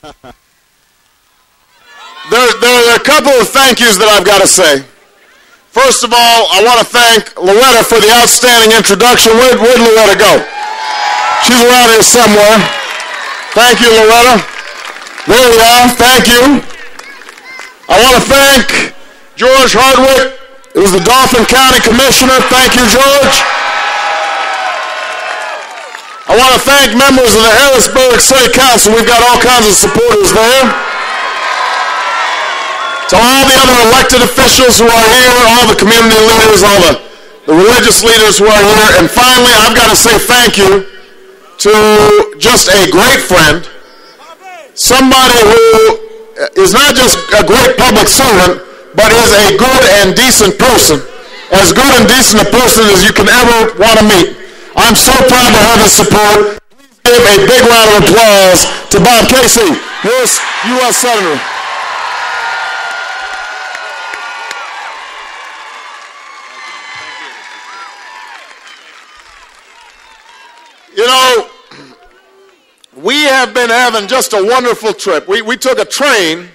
There are a couple of thank yous that I've got to say. First of all, I want to thank Loretta for the outstanding introduction. Where'd Loretta go? She's around here somewhere. Thank you, Loretta. There we are. Thank you. I want to thank George Hardwick, who was the Dauphin County Commissioner. Thank you, George. I want to thank members of the Harrisburg City Council. We've got all kinds of supporters there. To all the other elected officials who are here, all the community leaders, all the religious leaders who are here. And finally, I've got to say thank you to just a great friend, somebody who is not just a great public servant, but is a good and decent person, as good and decent a person as you can ever want to meet. I'm so proud to have his support. Please give a big round of applause to Bob Casey, U.S. Senator. You know, we have been having just a wonderful trip. We took a train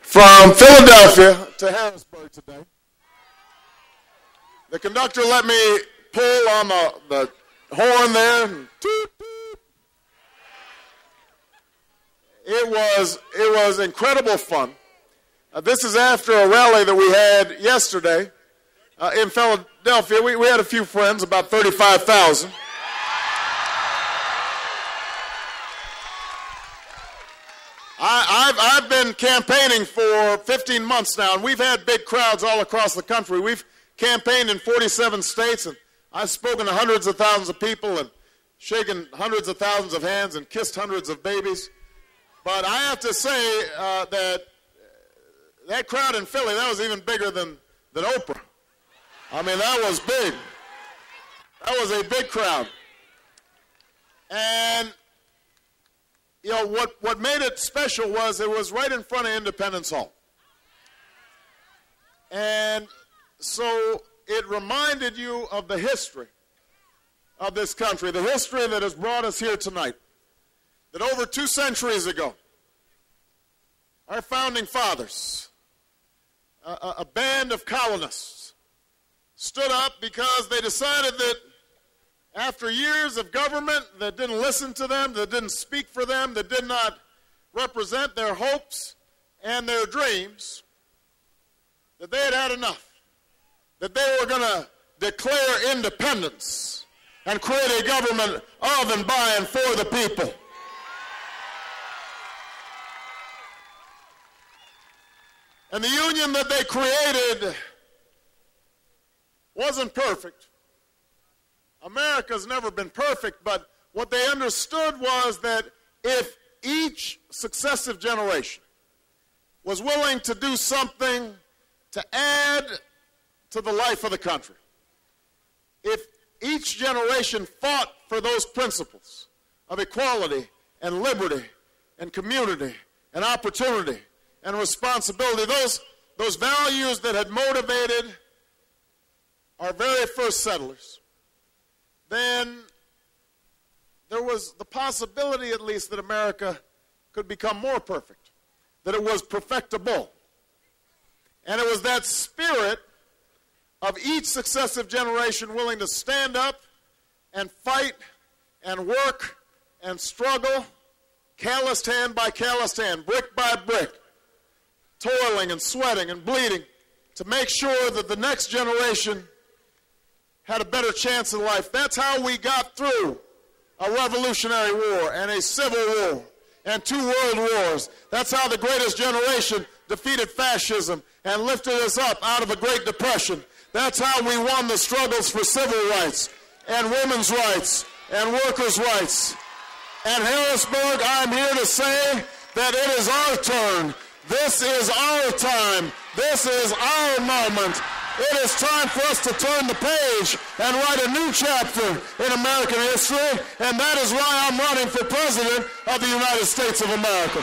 from Philadelphia to Harrisburg today. The conductor let me pull on the horn there. And toot, toot. It was incredible fun. This is after a rally that we had yesterday in Philadelphia. We had a few friends, about 35,000. I've been campaigning for 15 months now, and we've had big crowds all across the country. We've campaigned in 47 states, and I've spoken to hundreds of thousands of people and shaken hundreds of thousands of hands and kissed hundreds of babies. But I have to say that crowd in Philly, that was even bigger than Oprah. I mean, that was big. That was a big crowd. And you know, what made it special was it was right in front of Independence Hall. And so it reminded you of the history of this country, the history that has brought us here tonight. That over 2 centuries ago, our founding fathers, a band of colonists, stood up because they decided that after years of government that didn't listen to them, that didn't speak for them, that did not represent their hopes and their dreams, that they had had enough, that they were going to declare independence and create a government of and by and for the people. And the union that they created wasn't perfect. America's never been perfect, but what they understood was that if each successive generation was willing to do something to add to the life of the country, if each generation fought for those principles of equality and liberty and community and opportunity and responsibility, those values that had motivated our very first settlers, then there was the possibility, at least, that America could become more perfect, that it was perfectible. And it was that spirit of each successive generation willing to stand up and fight and work and struggle, calloused hand by calloused hand, brick by brick, toiling and sweating and bleeding to make sure that the next generation had a better chance in life. That's how we got through a Revolutionary War and a Civil War and 2 world wars. That's how the greatest generation defeated fascism and lifted us up out of a Great Depression. That's how we won the struggles for civil rights and women's rights and workers' rights. And Harrisburg, I'm here to say that it is our turn. This is our time. This is our moment. It is time for us to turn the page and write a new chapter in American history, and that is why I'm running for President of the United States of America.